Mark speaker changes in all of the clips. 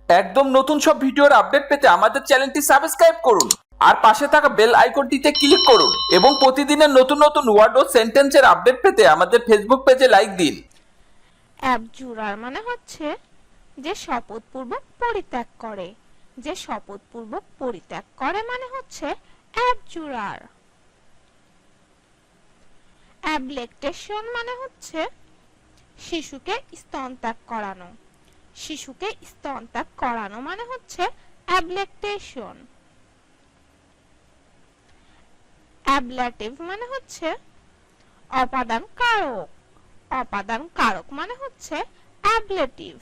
Speaker 1: একদম নতুন সব ভিডিওর আপডেট পেতে আমাদের চ্যানেলটি সাবস্ক্রাইব করুন আর পাশে থাকা বেল আইকনটিতে ক্লিক করুন এবং প্রতিদিনের নতুন নতুন ওয়ার্ড ও সেন্টেন্সের আপডেট পেতে আমাদের ফেসবুক পেজে লাইক দিন।
Speaker 2: অ্যাবজুরার মানে হচ্ছে যে শপথপূর্বক পরিত্যাগ করে, যে শপথপূর্বক পরিত্যাগ করে মানে হচ্ছে অ্যাবজুরার। অ্যাবলেকটেশন মানে হচ্ছে শিশুকে স্তনত্যাগ করানো, শিশুকে স্তনত্যাগ করানো মানে হচ্ছে অ্যাবলেকটেশন। অ্যাবলেটিভ মানে হচ্ছে অপাদান কারক, অপাদান কারক মানে হচ্ছে অ্যাবলেটিভ।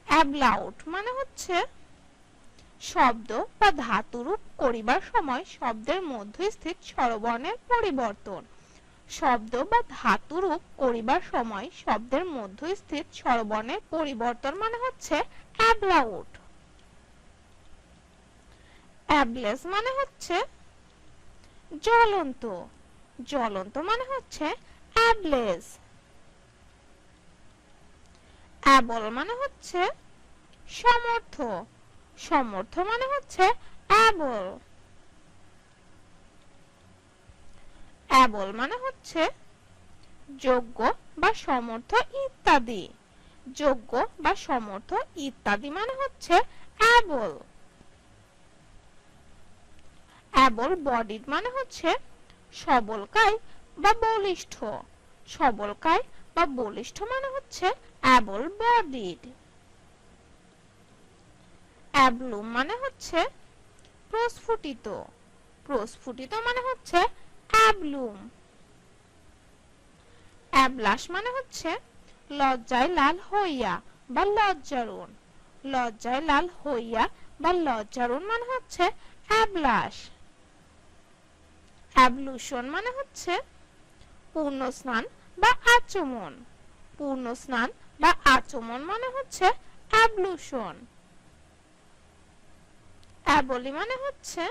Speaker 2: অ্যাবলাউট মানে হচ্ছে শব্দ বা ধাতুরূপ করিবার সময় শব্দের মধ্যস্থিত স্বরবর্ণের পরিবর্তন, শব্দ বা ধাতুরূপ করিবার সময় শব্দের মধ্যস্থিত স্বরবর্ণের পরিবর্তন মানে হচ্ছে অ্যাবলাউট। অ্যাবলেস মানে হচ্ছে জ্বলন্ত, জ্বলন্ত মানে হচ্ছে অ্যাবলেস। অ্যাবল মানে হচ্ছে সমর্থ, সমর্থ মানে হচ্ছে অ্যাবল। অ্যাবল মানে হচ্ছে যোগ্য বা সমর্থ ইত্যাদি, যোগ্য বা সমর্থ ইত্যাদি মানে হচ্ছে অ্যাবল। অ্যাবল বডিড মানে হচ্ছে সবলকায় বা বলিষ্ঠ, সবলকায় বা বলিষ্ঠ মানে হচ্ছে অ্যাবল বডিড। অ্যাবলুম মানে হচ্ছে প্রস্ফুটিত, প্রস্ফুটিত মানে হচ্ছে অ্যাবলুম। অ্যাবলাশ মানে হচ্ছে লজ্জায় লাল হইয়া বা লজ্জারুণ, লজ্জায় লাল হইয়া বা লজ্জারুণ মানে হচ্ছে অ্যাবলাশ। অ্যাবলুশন মানে হচ্ছে পূর্ণ স্নান বা আচমন, পূর্ণ স্নান বা আচমন মানে হচ্ছে অ্যাবলুশন। অ্যাবলি মানে হচ্ছে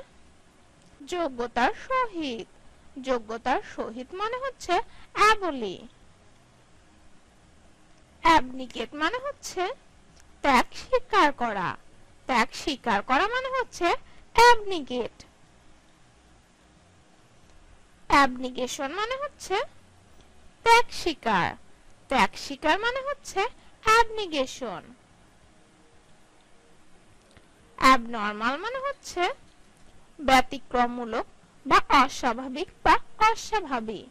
Speaker 2: যোগ্যতার সহিত, যোগ্যতার সহিত মানে হচ্ছে অ্যাবলি। অ্যাবনিকেট মানে হচ্ছে ত্যাগ স্বীকার করা, ত্যাগ স্বীকার করা মানে হচ্ছে অ্যাবনিকেট। অ্যাবনিগেশন মানে হচ্ছে ত্যাগ স্বীকার, ত্যাগ স্বীকার মানে হচ্ছে অ্যাবনিগেশন। অ্যাবনর্মাল মানে হচ্ছে ব্যতিক্রমমূলক বা অস্বাভাবিক বা অস্বাভাবিক,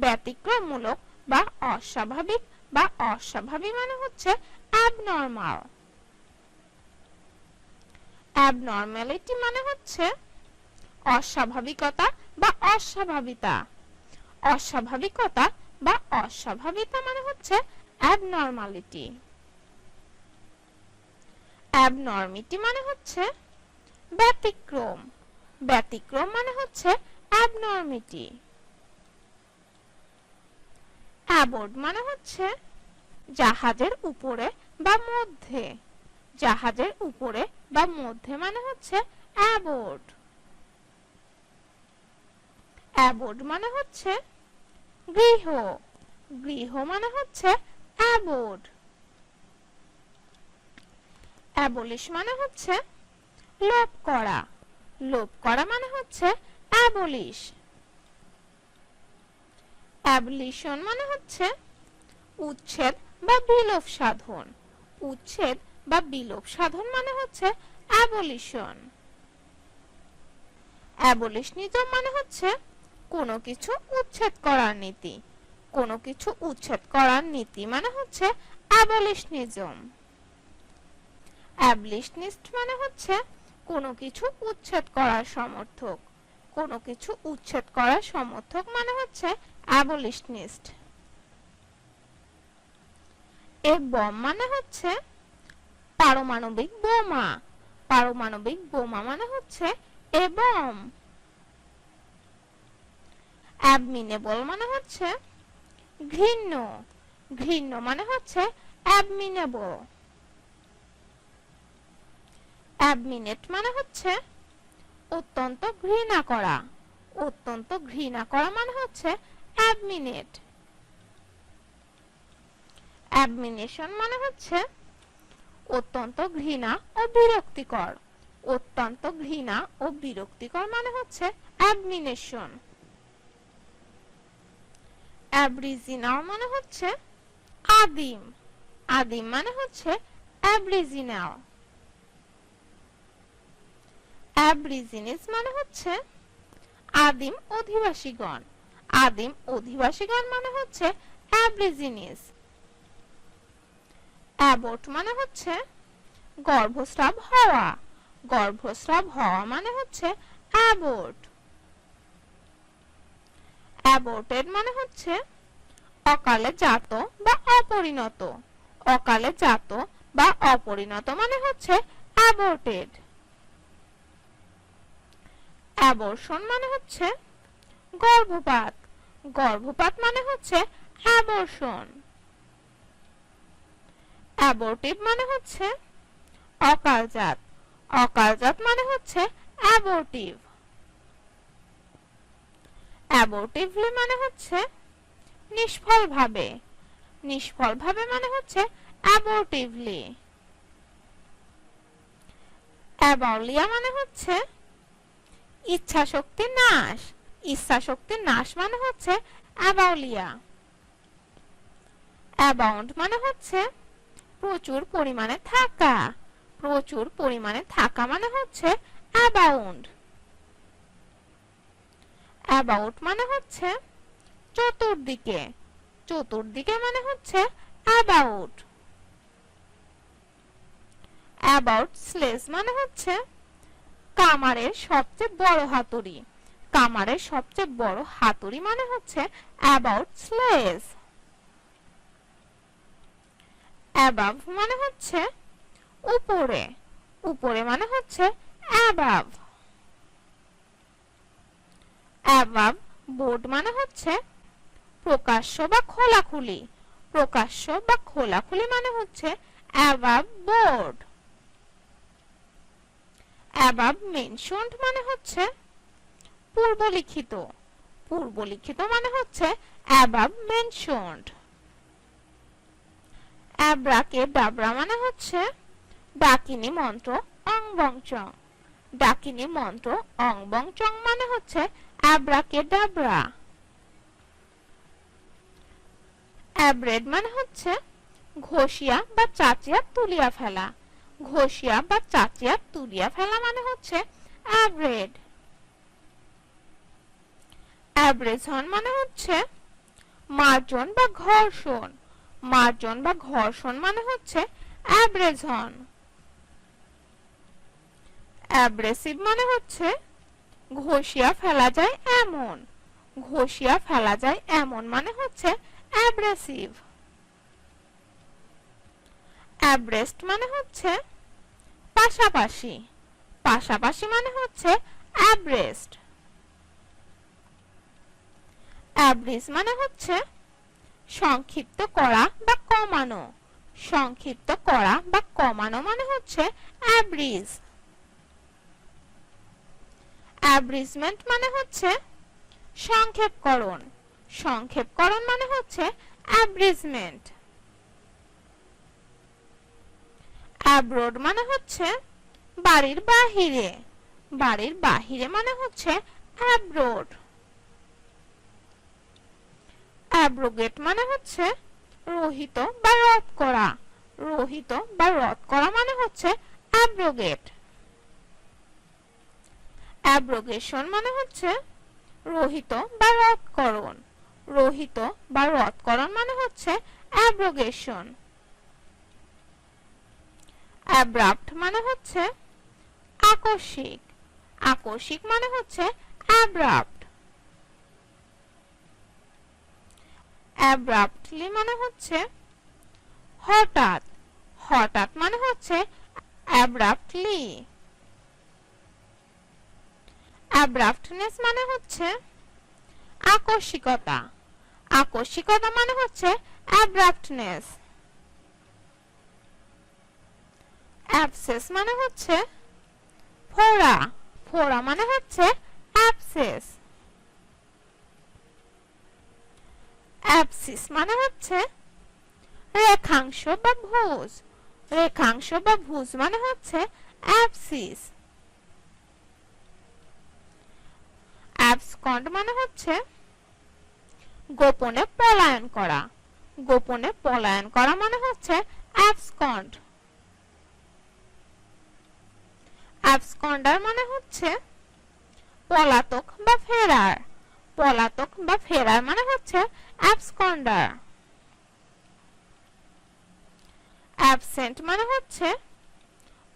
Speaker 2: ব্যতিক্রমমূলক বা অস্বাভাবিক বা অস্বাভাবিক মানে হচ্ছে অ্যাবনর্মাল। অ্যাবনর্মালিটি মানে হচ্ছে অস্বাভাবিকতা বা অস্বাভাবিকতা, অস্বাভাবিকতা বা অস্বাভাবিকতা মানে হচ্ছে অ্যাবনর্মালিটি। অ্যাবনর্মিটি মানে হচ্ছে ব্যতিক্রম, ব্যতিক্রম মানে হচ্ছে অ্যাবনর্মিটি। অ্যাবোর্ড মানে হচ্ছে জাহাজের উপরে বা মধ্যে, জাহাজের উপরে বা মধ্যে মানে হচ্ছে অ্যাবোর্ড। অ্যাবোর্ড মানে হচ্ছে গৃহ, গৃহ মানে হচ্ছে অ্যাবোর্ড। অ্যাবলিশ মানে হচ্ছে লোপ করা, লোপ করা মানে হচ্ছে অ্যাবলিশ। অ্যাবলিশন মানে হচ্ছে উচ্ছেদ বা বিলোপ সাধন, উচ্ছেদ বা বিলোপ সাধন মানে হচ্ছে অ্যাবলিশন। অ্যাবলিশনিজম মানে হচ্ছে কোনো কিছু উচ্ছেদ করার নীতি, কোনো কিছু উচ্ছেদ করার নীতি মানে হচ্ছে অ্যাবলিশনিজম। অ্যাবলিশনিস্ট মানে হচ্ছে কোনো কিছু উচ্ছেদ করার সমর্থক, কোনো কিছু উচ্ছেদ করার সমর্থক মানে হচ্ছে অ্যাবলিশনিস্ট। এ বম মানে হচ্ছে পারমাণবিক বোমা, পারমাণবিক বোমা মানে হচ্ছে এ বম। অ্যাবমিনেবল মানে হচ্ছে ঘৃণ্য, ঘৃণ্য মানে হচ্ছে অ্যাবমিনেবল। অ্যাবমিনেট মানে হচ্ছে অত্যন্ত ঘৃণা করা, অত্যন্ত ঘৃণা করা মানে হচ্ছে অ্যাবমিনেট। অ্যাবমিনেশন মানে হচ্ছে অত্যন্ত ঘৃণা ও বিরক্তিকর। অত্যন্ত ঘৃণা ও বিরক্তিকর মানে হচ্ছে অ্যাবমিনেশন। অ্যাবরিজিনাল মানে হচ্ছে আদিম। আদিম মানে হচ্ছে অ্যাবরিজিনাল। অ্যাবরিজিনিস মানে হচ্ছে আদিম অধিবাসীগণ। আদিম অধিবাসীগণ মানে হচ্ছে অ্যাবরিজিনিস। অ্যাবর্ট মানে হচ্ছে গর্ভস্রাব হওয়া। গর্ভস্রাব হওয়া মানে হচ্ছে অ্যাবর্ট। অ্যাবর্টেড মানে হচ্ছে অকালে জাত বা অপরিণত। অকালে জাত বা অপরিণত মানে হচ্ছে অ্যাবর্টেড। অ্যাবর্শন মানে হচ্ছে গর্ভপাত। গর্ভপাত মানে হচ্ছে অ্যাবর্শন। অ্যাবর্টিভ মানে হচ্ছে অকালজাত। অকালজাত মানে হচ্ছে অ্যাবর্টিভ। অ্যাবর্টিভলি মানে হচ্ছে নিষ্ফলভাবে। নিষ্ফলভাবে মানে হচ্ছে অ্যাবর্টিভলি। অ্যাবাউলিয়া মানে হচ্ছে ইচ্ছাশক্তি নাশ। ইচ্ছাশক্তি নাশ মানে হচ্ছে অ্যাবাউলিয়া। অ্যাবাউন্ড মানে হচ্ছে প্রচুর পরিমাণে থাকা। প্রচুর পরিমাণে থাকা মানে হচ্ছে অ্যাবাউন্ড। অ্যাবাউট মানে হচ্ছে চতুর্দিকে। চতুর্দিকে মানে হচ্ছে অ্যাবাউট। অ্যাবাউট স্লেজ মানে হচ্ছে কামারের সবচেয়ে বড় হাতুড়ি। কামারের সবচেয়ে বড় হাতুড়ি মানে হচ্ছে অ্যাবাউট স্লেজ। অ্যাবাভ মানে হচ্ছে উপরে। উপরে মানে হচ্ছে অ্যাবাভ। অ্যাবাভ বোর্ড মানে হচ্ছে প্রকাশ্য বা খোলাখুলি। প্রকাশ্য বা খোলাখুলি মানে হচ্ছে অ্যাবাভ বোর্ড। অ্যাবাভ মেনশনড মানে হচ্ছে পূর্বলিখিত। পূর্বলিখিত মানে হচ্ছে অ্যাবাভ মেনশনড। অ্যাব্রাকেডাব্রা মানে হচ্ছে ডাকিনী মন্ত্র অং বং চং। ডাকিনী মন্ত্র অং বং চং মানে হচ্ছে অ্যাব্রাকেডাব্রা। অ্যাব্রেড মানে হচ্ছে ঘষিয়া বা চাচিয়া তুলিয়া ফেলা। ঘষিয়া বা চাচিয়া তুলিয়া ফেলা মানে হচ্ছে অ্যাব্রেড। অ্যাব্রেশন মানে হচ্ছে মার্জন বা ঘর্ষণ। মার্জন বা ঘর্ষণ মানে হচ্ছে অ্যাব্রেশন। অ্যাব্রেসিভ মানে হচ্ছে ঘষিয়া ফেলা যায় এমন। ঘষিয়া ফেলা যায় এমন মানে হচ্ছে অ্যাব্রেসিভ। অ্যাব্রেস্ট মানে হচ্ছে পাশাপাশি। পাশাপাশি মানে হচ্ছে অ্যাব্রেস্ট। অ্যাব্রিজ মানে হচ্ছে সংক্ষিপ্ত করা বা কমানো। সংক্ষিপ্ত করা বা কমানো মানে হচ্ছে অ্যাব্রিজ। অ্যাব্রিজমেন্ট মানে হচ্ছে সংক্ষেপকরণ। সংক্ষেপকরণ মানে হচ্ছে অ্যাব্রিজমেন্ট। অ্যাব্রোড মানে হচ্ছে বাড়ির বাহিরে। বাড়ির বাহিরে মানে হচ্ছে অ্যাব্রোড। অ্যাব্রোগেট মানে হচ্ছে রহিত বা রদ করা। রহিত বা রদ করা মানে হচ্ছে অ্যাব্রোগেট। অ্যাব্রোগেশন মানে হচ্ছে রহিত বা রদকরণ। রহিত বা রদকরণ মানে হচ্ছে অ্যাব্রোগেশন। অ্যাব্রাপ্ট মানে হচ্ছে আকস্মিক। আকস্মিক মানে হচ্ছে অ্যাব্রাপ্ট। অ্যাব্রাপ্টলি মানে হচ্ছে হঠাৎ। হঠাৎ মানে হচ্ছে অ্যাব্রাপ্টলি। অ্যাব্রাপ্টনেস মানে হচ্ছে আকস্মিকতা। আকস্মিকতা মানে হচ্ছে অ্যাব্রাপ্টনেস। অ্যাবসেস মানে হচ্ছে ফোড়া। ফোড়া মানে হচ্ছে অ্যাবসেস। অ্যাবসিস মানে হচ্ছে রেখাংশ বা ভুজ। রেখাংশ বা ভুজ মানে হচ্ছে অ্যাবসিস। অ্যাবসকন্ড মানে হচ্ছে গোপনে পলায়ন করা। গোপনে পলায়ন করা মানে হচ্ছে অ্যাবসকন্ড। অ্যাবসকন্ডার মানে হচ্ছে পলাতক বা ফেরার। পলাতক বা ফেরার মানে হচ্ছে অ্যাবসকন্ডার। অ্যাবসেন্ট মানে হচ্ছে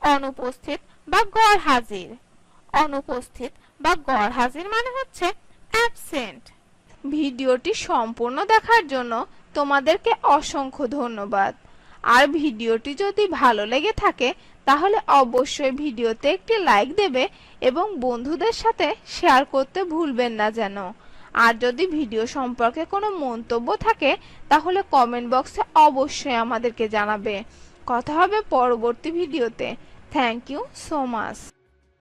Speaker 2: অনুপস্থিত বা গরহাজির। অনুপস্থিত বা গরহাজির মানে হচ্ছে অ্যাবসেন্ট।
Speaker 3: ভিডিওটি সম্পূর্ণ দেখার জন্য তোমাদেরকে অসংখ্য ধন্যবাদ। আর ভিডিওটি যদি ভালো লেগে থাকে তাহলে অবশ্যই ভিডিওতে একটি লাইক দেবে এবং বন্ধুদের সাথে শেয়ার করতে ভুলবেন না যেন। আর যদি ভিডিও সম্পর্কে কোনো মন্তব্য থাকে তাহলে কমেন্ট বক্সে অবশ্যই আমাদেরকে জানাবে। কথা হবে পরবর্তী ভিডিওতে। Thank you so much.